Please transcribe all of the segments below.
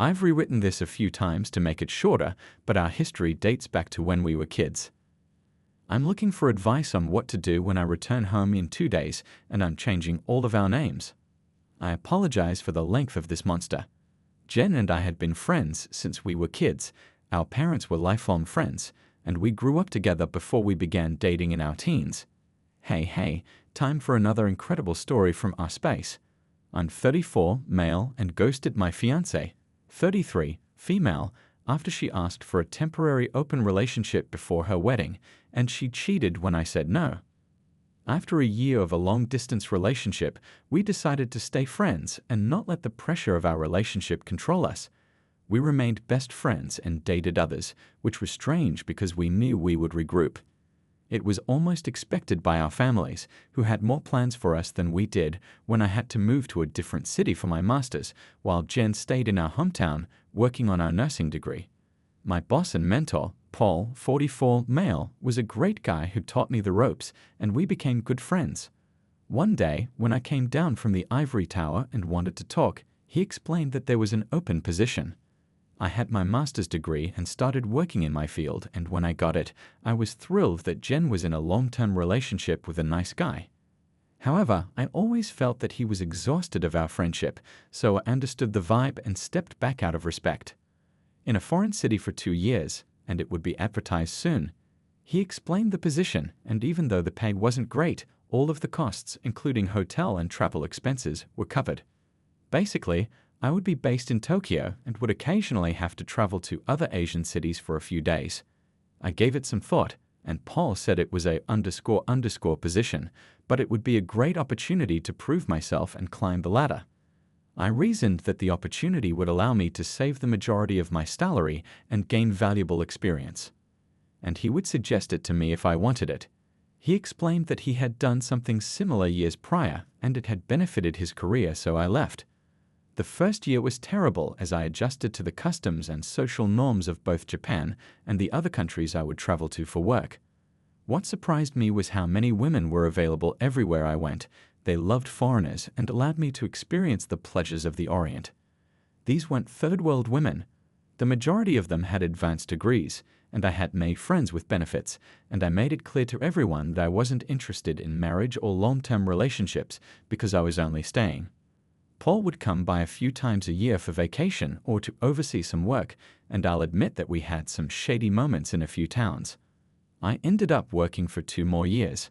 I've rewritten this a few times to make it shorter, but our history dates back to when we were kids. I'm looking for advice on what to do when I return home in 2 days, and I'm changing all of our names. I apologize for the length of this monster. Jen and I had been friends since we were kids. Our parents were lifelong friends, and we grew up together before we began dating in our teens. Hey, time for another incredible story from our space. I'm 34, male, and ghosted my fiancée, 33, female, after she asked for a temporary open relationship before her wedding, and she cheated when I said no. After a year of a long-distance relationship, we decided to stay friends and not let the pressure of our relationship control us. We remained best friends and dated others, which was strange because we knew we would regroup. It was almost expected by our families, who had more plans for us than we did when I had to move to a different city for my master's, while Jen stayed in our hometown working on our nursing degree. My boss and mentor, Paul, 44, male, was a great guy who taught me the ropes, and we became good friends. One day, when I came down from the ivory tower and wanted to talk, he explained that there was an open position. I had my master's degree and started working in my field, and when I got it, I was thrilled that Jen was in a long-term relationship with a nice guy. However, I always felt that he was exhausted of our friendship, so I understood the vibe and stepped back out of respect. In a foreign city for 2 years, and it would be advertised soon. He explained the position, and even though the pay wasn't great, all of the costs, including hotel and travel expenses, were covered. Basically, I would be based in Tokyo and would occasionally have to travel to other Asian cities for a few days. I gave it some thought, and Paul said it was a __ position, but it would be a great opportunity to prove myself and climb the ladder. I reasoned that the opportunity would allow me to save the majority of my salary and gain valuable experience. And he would suggest it to me if I wanted it. He explained that he had done something similar years prior, and it had benefited his career, so I left. The first year was terrible as I adjusted to the customs and social norms of both Japan and the other countries I would travel to for work. What surprised me was how many women were available everywhere I went. They loved foreigners and allowed me to experience the pleasures of the Orient. These weren't third-world women. The majority of them had advanced degrees, and I had made friends with benefits, and I made it clear to everyone that I wasn't interested in marriage or long-term relationships because I was only staying. Paul would come by a few times a year for vacation or to oversee some work, and I'll admit that we had some shady moments in a few towns. I ended up working for 2 more years.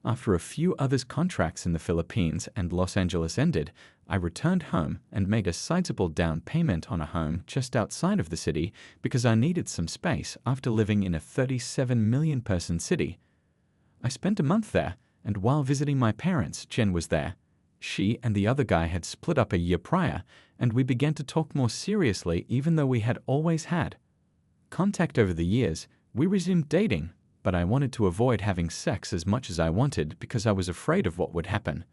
After a few others' contracts in the Philippines and Los Angeles ended, I returned home and made a sizable down payment on a home just outside of the city because I needed some space after living in a 37 million person city. I spent a month there, and while visiting my parents, Jen was there. She and the other guy had split up a year prior, and we began to talk more seriously even though we had always had contact over the years. We resumed dating, but I wanted to avoid having sex as much as I wanted because I was afraid of what would happen.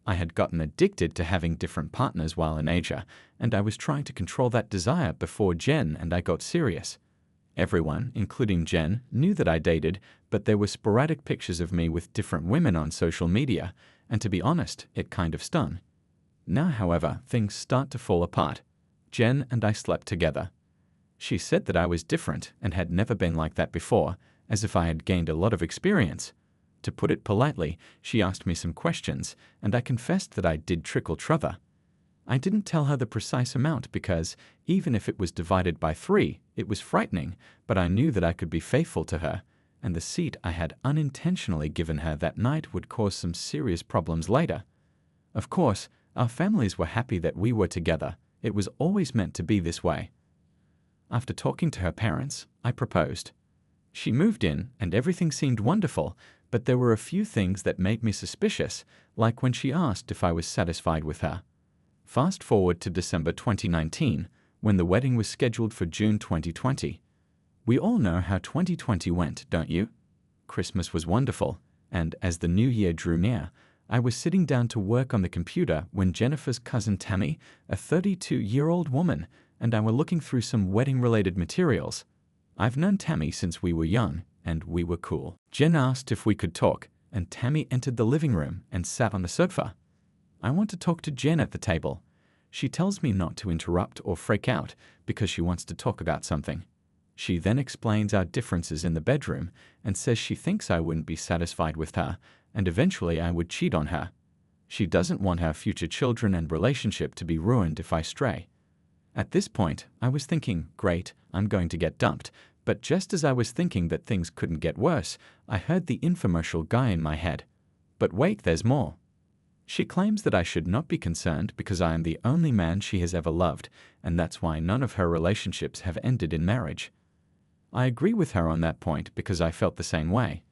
I had gotten addicted to having different partners while in Asia, and I was trying to control that desire before Jen and I got serious. Everyone, including Jen, knew that I dated, but there were sporadic pictures of me with different women on social media, and to be honest, it kind of stung. Now, however, things start to fall apart. Jen and I slept together. She said that I was different and had never been like that before, as if I had gained a lot of experience. To put it politely, she asked me some questions, and I confessed that I did trickle truther. I didn't tell her the precise amount because, even if it was divided by 3, it was frightening, but I knew that I could be faithful to her, and the seat I had unintentionally given her that night would cause some serious problems later. Of course, our families were happy that we were together. It was always meant to be this way. After talking to her parents, I proposed. She moved in, and everything seemed wonderful, but there were a few things that made me suspicious, like when she asked if I was satisfied with her. Fast forward to December 2019, when the wedding was scheduled for June 2020. We all know how 2020 went, don't you? Christmas was wonderful, and as the new year drew near, I was sitting down to work on the computer when Jennifer's cousin Tammy, a 32-year-old woman, and I were looking through some wedding-related materials. I've known Tammy since we were young, and we were cool. Jen asked if we could talk, and Tammy entered the living room and sat on the sofa. I want to talk to Jen at the table. She tells me not to interrupt or freak out because she wants to talk about something. She then explains our differences in the bedroom and says she thinks I wouldn't be satisfied with her and eventually I would cheat on her. She doesn't want our future children and relationship to be ruined if I stray. At this point, I was thinking, great, I'm going to get dumped, but just as I was thinking that things couldn't get worse, I heard the infomercial guy in my head. But wait, there's more. She claims that I should not be concerned because I am the only man she has ever loved, and that's why none of her relationships have ended in marriage. I agree with her on that point because I felt the same way.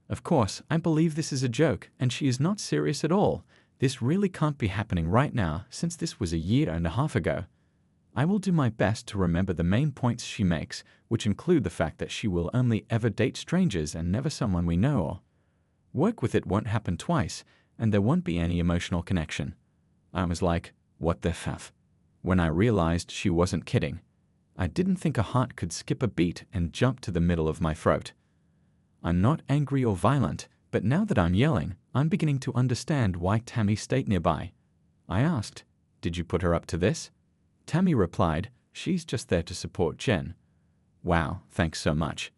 Of course, I believe this is a joke, and she is not serious at all. This really can't be happening right now, since this was a year and a half ago. I will do my best to remember the main points she makes, which include the fact that she will only ever date strangers and never someone we know or work with. It won't happen twice, and there won't be any emotional connection. I was like, what the f? When I realized she wasn't kidding. I didn't think a heart could skip a beat and jump to the middle of my throat. I'm not angry or violent, but now that I'm yelling, I'm beginning to understand why Tammy stayed nearby. I asked, did you put her up to this? Tammy replied, she's just there to support Jen. Wow, thanks so much.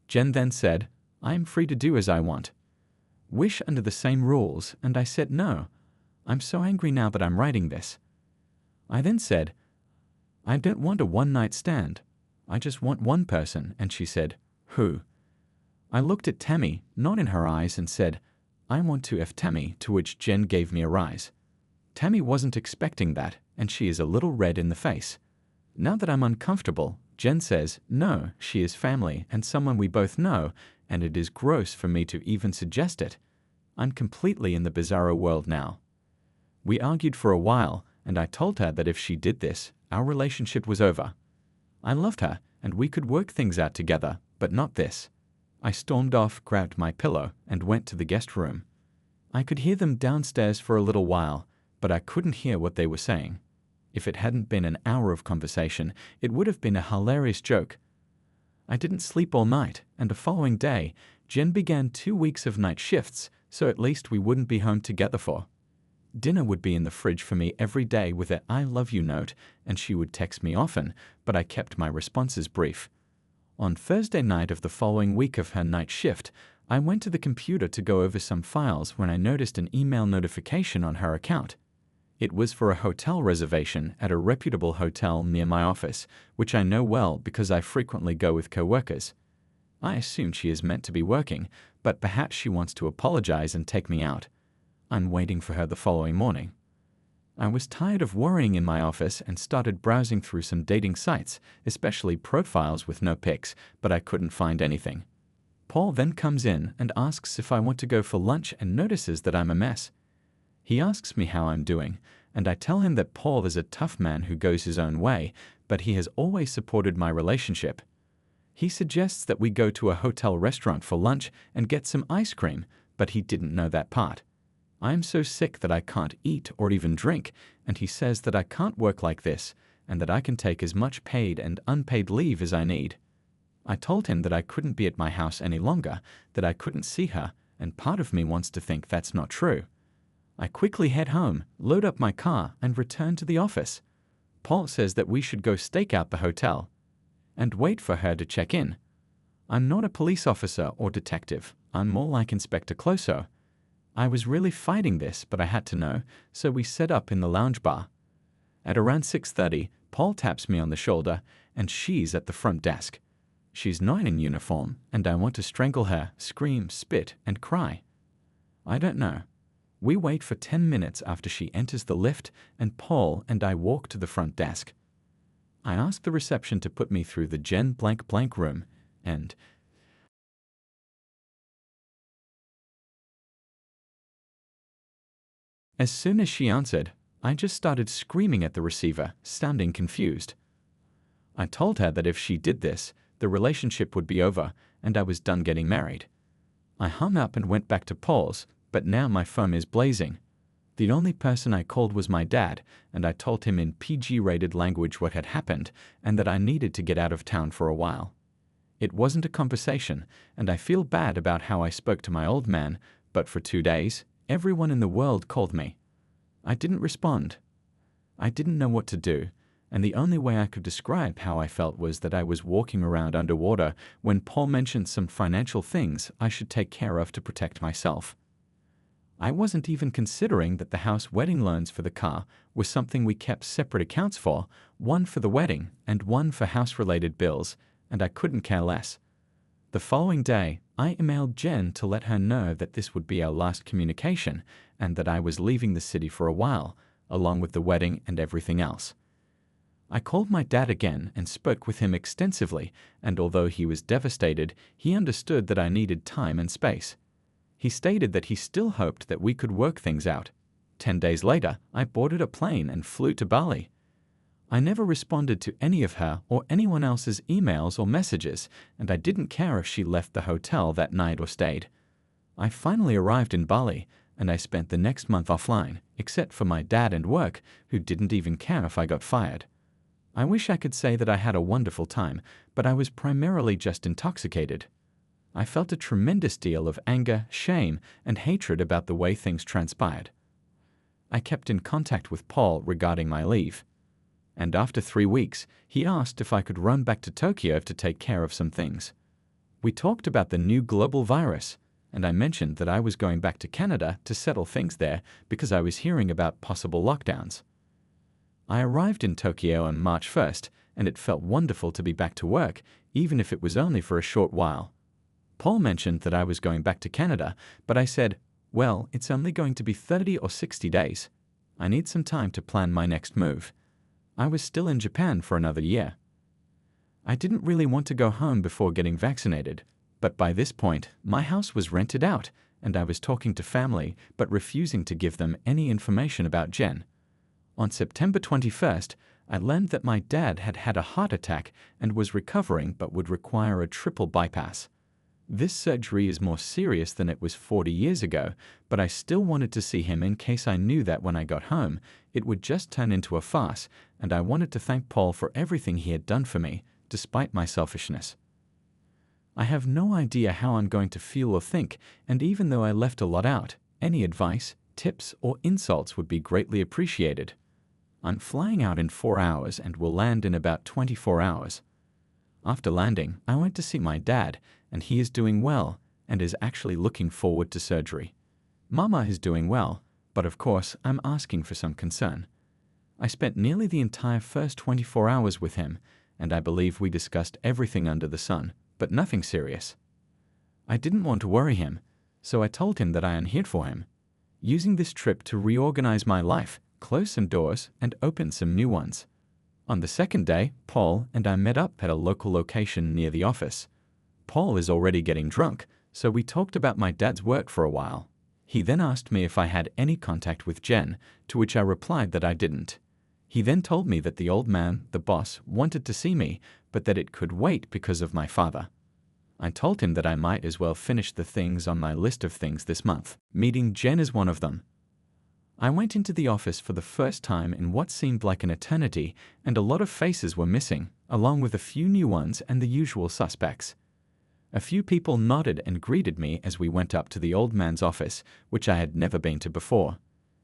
Jen then said, I'm free to do as I want. Wish under the same rules, and I said no. I'm so angry now that I'm writing this. I then said, I don't want a one-night stand. I just want one person, and she said, who? I looked at Tammy, not in her eyes, and said, I want to F Tammy, to which Jen gave me a rise. Tammy wasn't expecting that, and she is a little red in the face. Now that I'm uncomfortable, Jen says, no, she is family and someone we both know, and it is gross for me to even suggest it. I'm completely in the bizarro world now. We argued for a while, and I told her that if she did this, our relationship was over. I loved her, and we could work things out together, but not this. I stormed off, grabbed my pillow, and went to the guest room. I could hear them downstairs for a little while, but I couldn't hear what they were saying. If it hadn't been an hour of conversation, it would have been a hilarious joke. I didn't sleep all night, and the following day, Jen began 2 weeks of night shifts, so at least we wouldn't be home together for. Dinner would be in the fridge for me every day with an I love you note, and she would text me often, but I kept my responses brief. On Thursday night of the following week of her night shift, I went to the computer to go over some files when I noticed an email notification on her account. It was for a hotel reservation at a reputable hotel near my office, which I know well because I frequently go with coworkers. I assume she is meant to be working, but perhaps she wants to apologize and take me out. I'm waiting for her the following morning. I was tired of worrying in my office and started browsing through some dating sites, especially profiles with no pics, but I couldn't find anything. Paul then comes in and asks if I want to go for lunch and notices that I'm a mess. He asks me how I'm doing, and I tell him that Paul is a tough man who goes his own way, but he has always supported my relationship. He suggests that we go to a hotel restaurant for lunch and get some ice cream, but he didn't know that part. I am so sick that I can't eat or even drink, and he says that I can't work like this, and that I can take as much paid and unpaid leave as I need. I told him that I couldn't be at my house any longer, that I couldn't see her, and part of me wants to think that's not true. I quickly head home, load up my car, and return to the office. Paul says that we should go stake out the hotel and wait for her to check in. I'm not a police officer or detective. I'm more like Inspector Clouseau. I was really fighting this, but I had to know, so we set up in the lounge bar. At around 6:30, Paul taps me on the shoulder, and she's at the front desk. She's not in uniform, and I want to strangle her, scream, spit, and cry. I don't know. We wait for 10 minutes after she enters the lift, and Paul and I walk to the front desk. I ask the reception to put me through the Jen blank blank room, and as soon as she answered, I just started screaming at the receiver, sounding confused. I told her that if she did this, the relationship would be over, and I was done getting married. I hung up and went back to Paul's, but now my phone is blazing. The only person I called was my dad, and I told him in PG-rated language what had happened, and that I needed to get out of town for a while. It wasn't a conversation, and I feel bad about how I spoke to my old man, but for 2 days, everyone in the world called me. I didn't respond. I didn't know what to do, and the only way I could describe how I felt was that I was walking around underwater when Paul mentioned some financial things I should take care of to protect myself. I wasn't even considering that the house wedding loans for the car were something we kept separate accounts for, one for the wedding and one for house-related bills, and I couldn't care less. The following day, I emailed Jen to let her know that this would be our last communication and that I was leaving the city for a while, along with the wedding and everything else. I called my dad again and spoke with him extensively, and although he was devastated, he understood that I needed time and space. He stated that he still hoped that we could work things out. 10 days later, I boarded a plane and flew to Bali. I never responded to any of her or anyone else's emails or messages, and I didn't care if she left the hotel that night or stayed. I finally arrived in Bali, and I spent the next month offline, except for my dad and work, who didn't even care if I got fired. I wish I could say that I had a wonderful time, but I was primarily just intoxicated. I felt a tremendous deal of anger, shame, and hatred about the way things transpired. I kept in contact with Paul regarding my leave, and after 3 weeks, he asked if I could run back to Tokyo to take care of some things. We talked about the new global virus, and I mentioned that I was going back to Canada to settle things there because I was hearing about possible lockdowns. I arrived in Tokyo on March 1st, and it felt wonderful to be back to work, even if it was only for a short while. Paul mentioned that I was going back to Canada, but I said, well, it's only going to be 30 or 60 days. I need some time to plan my next move. I was still in Japan for another year. I didn't really want to go home before getting vaccinated, but by this point, my house was rented out, and I was talking to family but refusing to give them any information about Jen. On September 21st, I learned that my dad had had a heart attack and was recovering but would require a triple bypass. This surgery is more serious than it was 40 years ago, but I still wanted to see him in case I knew that when I got home, it would just turn into a farce, and I wanted to thank Paul for everything he had done for me, despite my selfishness. I have no idea how I'm going to feel or think, and even though I left a lot out, any advice, tips, or insults would be greatly appreciated. I'm flying out in 4 hours and will land in about 24 hours. After landing, I went to see my dad, and he is doing well and is actually looking forward to surgery. Mama is doing well, but of course I'm asking for some concern. I spent nearly the entire first 24 hours with him, and I believe we discussed everything under the sun, but nothing serious. I didn't want to worry him, so I told him that I am here for him, using this trip to reorganize my life, close some doors, and open some new ones. On the second day, Paul and I met up at a local location near the office. Paul is already getting drunk, so we talked about my dad's work for a while. He then asked me if I had any contact with Jen, to which I replied that I didn't. He then told me that the old man, the boss, wanted to see me, but that it could wait because of my father. I told him that I might as well finish the things on my list of things this month. Meeting Jen is one of them. I went into the office for the first time in what seemed like an eternity, and a lot of faces were missing, along with a few new ones and the usual suspects. A few people nodded and greeted me as we went up to the old man's office, which I had never been to before.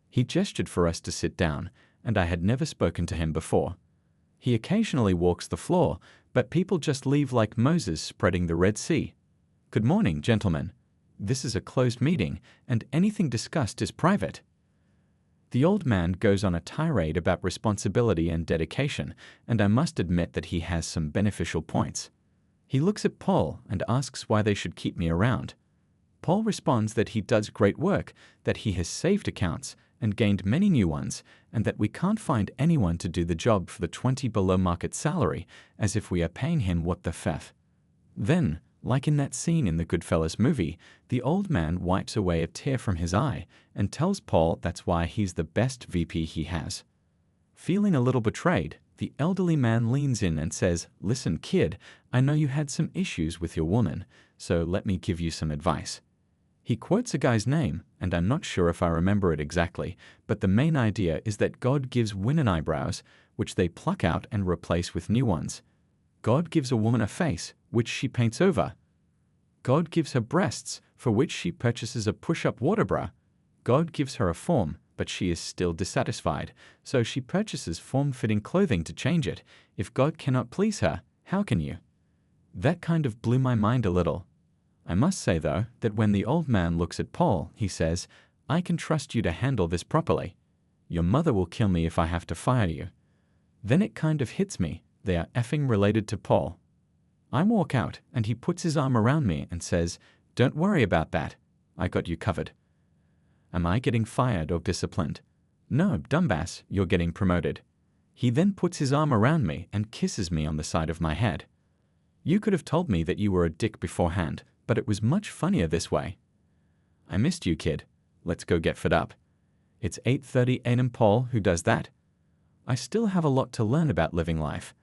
He gestured for us to sit down, and I had never spoken to him before. He occasionally walks the floor, but people just leave like Moses spreading the Red Sea. Good morning, gentlemen. This is a closed meeting, and anything discussed is private. The old man goes on a tirade about responsibility and dedication, and I must admit that he has some beneficial points. He looks at Paul and asks why they should keep me around. Paul responds that he does great work, that he has saved accounts and gained many new ones, and that we can't find anyone to do the job for the 20 below market salary, as if we are paying him what the f. Then, like in that scene in the Goodfellas movie, the old man wipes away a tear from his eye and tells Paul that's why he's the best VP he has. Feeling a little betrayed, the elderly man leans in and says, "Listen, kid, I know you had some issues with your woman, so let me give you some advice." He quotes a guy's name, and I'm not sure if I remember it exactly, but the main idea is that God gives women eyebrows, which they pluck out and replace with new ones. God gives a woman a face, which she paints over. God gives her breasts, for which she purchases a push-up water bra. God gives her a form, but she is still dissatisfied, so she purchases form-fitting clothing to change it. If God cannot please her, how can you? That kind of blew my mind a little. I must say, though, that when the old man looks at Paul, he says, "I can trust you to handle this properly. Your mother will kill me if I have to fire you." Then it kind of hits me, they are effing related to Paul. I walk out, and he puts his arm around me and says, "Don't worry about that. I got you covered." Am I getting fired or disciplined? No, dumbass, you're getting promoted. He then puts his arm around me and kisses me on the side of my head. You could have told me that you were a dick beforehand, but it was much funnier this way. I missed you, kid. Let's go get fed up. It's 8:30 a.m. Paul, who does that? I still have a lot to learn about living life.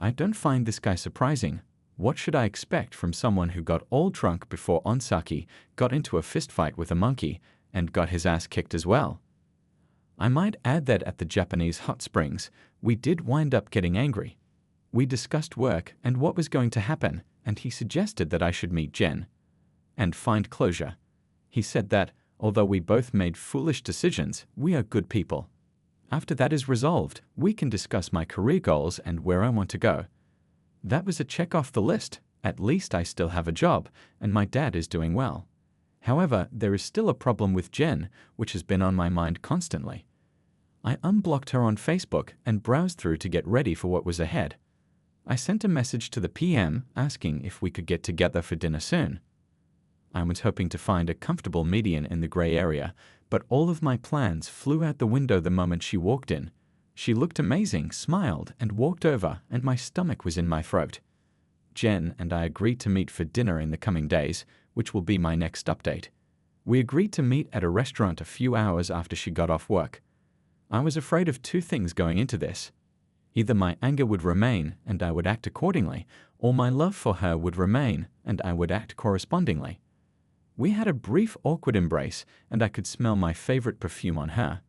I don't find this guy surprising. What should I expect from someone who got all drunk before Onsaki, got into a fistfight with a monkey, and got his ass kicked as well? I might add that at the Japanese hot springs, we did wind up getting angry. We discussed work and what was going to happen, and he suggested that I should meet Jen and find closure. He said that, although we both made foolish decisions, we are good people. After that is resolved, we can discuss my career goals and where I want to go. That was a check off the list. At least I still have a job, and my dad is doing well. However, there is still a problem with Jen, which has been on my mind constantly. I unblocked her on Facebook and browsed through to get ready for what was ahead. I sent a message to the PM asking if we could get together for dinner soon. I was hoping to find a comfortable median in the gray area, but all of my plans flew out the window the moment she walked in. She looked amazing, smiled, and walked over, and my stomach was in my throat. Jen and I agreed to meet for dinner in the coming days, which will be my next update. We agreed to meet at a restaurant a few hours after she got off work. I was afraid of two things going into this. Either my anger would remain and I would act accordingly, or my love for her would remain and I would act correspondingly. We had a brief awkward embrace and I could smell my favorite perfume on her.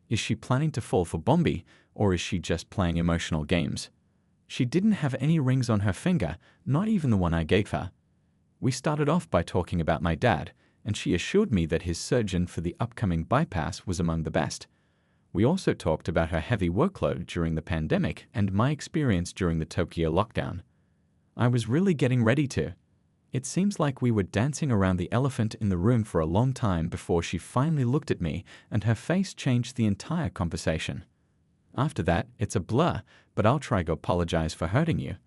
Is she planning to fall for Bombi, or is she just playing emotional games? She didn't have any rings on her finger, not even the one I gave her. We started off by talking about my dad, and she assured me that his surgeon for the upcoming bypass was among the best. We also talked about her heavy workload during the pandemic and my experience during the Tokyo lockdown. I was really getting ready to. It seems like we were dancing around the elephant in the room for a long time before she finally looked at me and her face changed the entire conversation. After that, it's a blur, but I'll try to apologize for hurting you.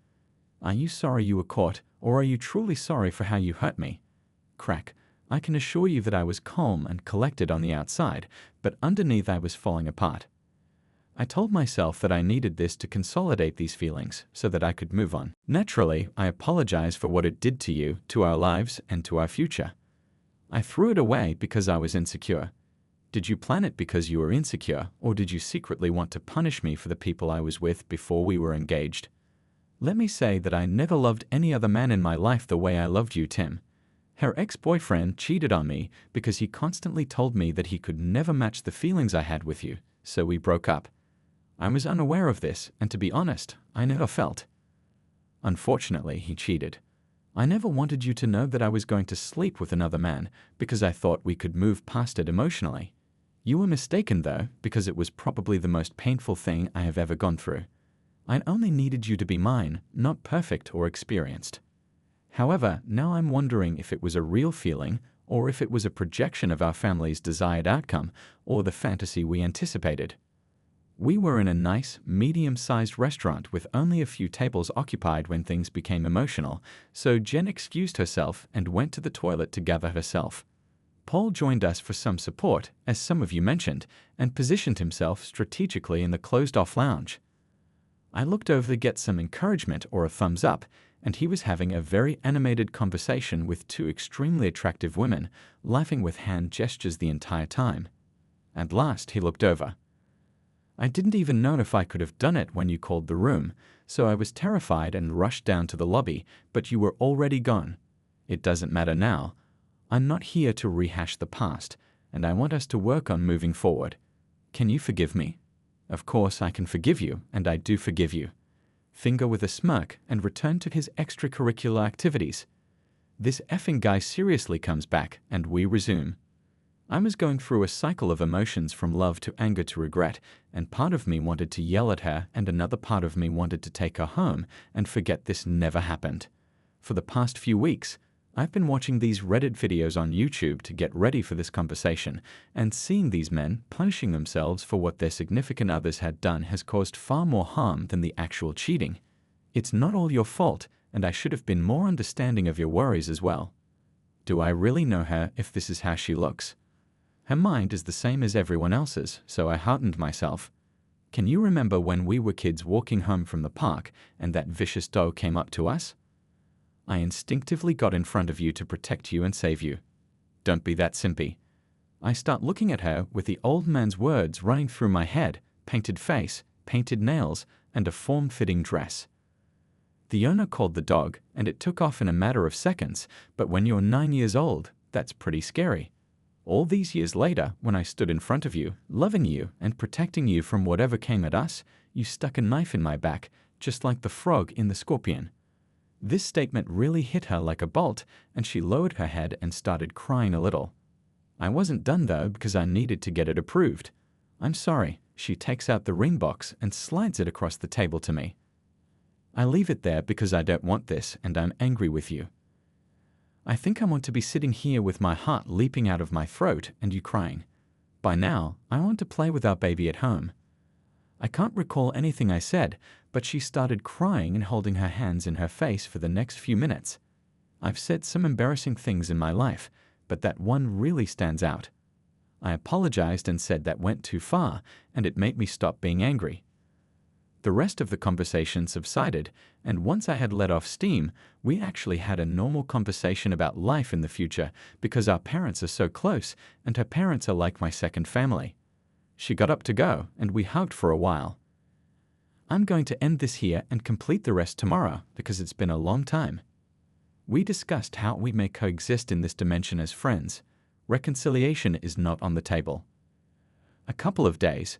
Are you sorry you were caught, or are you truly sorry for how you hurt me? Crack. I can assure you that I was calm and collected on the outside, but underneath I was falling apart. I told myself that I needed this to consolidate these feelings so that I could move on. Naturally, I apologize for what it did to you, to our lives, and to our future. I threw it away because I was insecure. Did you plan it because you were insecure, or did you secretly want to punish me for the people I was with before we were engaged? Let me say that I never loved any other man in my life the way I loved you, Tim. Her ex-boyfriend cheated on me because he constantly told me that he could never match the feelings I had with you, so we broke up. I was unaware of this, and to be honest, I never felt. Unfortunately, he cheated. I never wanted you to know that I was going to sleep with another man because I thought we could move past it emotionally. You were mistaken, though, because it was probably the most painful thing I have ever gone through. I only needed you to be mine, not perfect or experienced. However, now I'm wondering if it was a real feeling or if it was a projection of our family's desired outcome or the fantasy we anticipated. We were in a nice, medium-sized restaurant with only a few tables occupied when things became emotional, so Jen excused herself and went to the toilet to gather herself. Paul joined us for some support, as some of you mentioned, and positioned himself strategically in the closed-off lounge. I looked over to get some encouragement or a thumbs up, and he was having a very animated conversation with two extremely attractive women, laughing with hand gestures the entire time. At last, he looked over. I didn't even know if I could have done it when you called the room, so I was terrified and rushed down to the lobby, but you were already gone. It doesn't matter now. I'm not here to rehash the past, and I want us to work on moving forward. Can you forgive me? Of course I can forgive you, and I do forgive you. Finger with a smirk and return to his extracurricular activities. This effing guy seriously comes back, and we resume. I was going through a cycle of emotions from love to anger to regret, and part of me wanted to yell at her and another part of me wanted to take her home and forget this never happened. For the past few weeks, I've been watching these Reddit videos on YouTube to get ready for this conversation, and seeing these men punishing themselves for what their significant others had done has caused far more harm than the actual cheating. It's not all your fault, and I should have been more understanding of your worries as well. Do I really know her if this is how she looks? Her mind is the same as everyone else's, so I heartened myself. Can you remember when we were kids walking home from the park and that vicious dog came up to us? I instinctively got in front of you to protect you and save you. Don't be that simpy. I start looking at her with the old man's words running through my head, painted face, painted nails, and a form-fitting dress. The owner called the dog, and it took off in a matter of seconds, but when you're 9 years old, that's pretty scary. All these years later, when I stood in front of you, loving you and protecting you from whatever came at us, you stuck a knife in my back, just like the frog in the scorpion. This statement really hit her like a bolt, and she lowered her head and started crying a little. I wasn't done though because I needed to get it approved. I'm sorry. She takes out the ring box and slides it across the table to me. I leave it there because I don't want this and I'm angry with you. I think I want to be sitting here with my heart leaping out of my throat and you crying. By now, I want to play with our baby at home. I can't recall anything I said, but she started crying and holding her hands in her face for the next few minutes. I've said some embarrassing things in my life, but that one really stands out. I apologized and said that went too far, and it made me stop being angry. The rest of the conversation subsided, and once I had let off steam, we actually had a normal conversation about life in the future because our parents are so close, and her parents are like my second family. She got up to go, and we hugged for a while. I'm going to end this here and complete the rest tomorrow because it's been a long time. We discussed how we may coexist in this dimension as friends. Reconciliation is not on the table. A couple of days,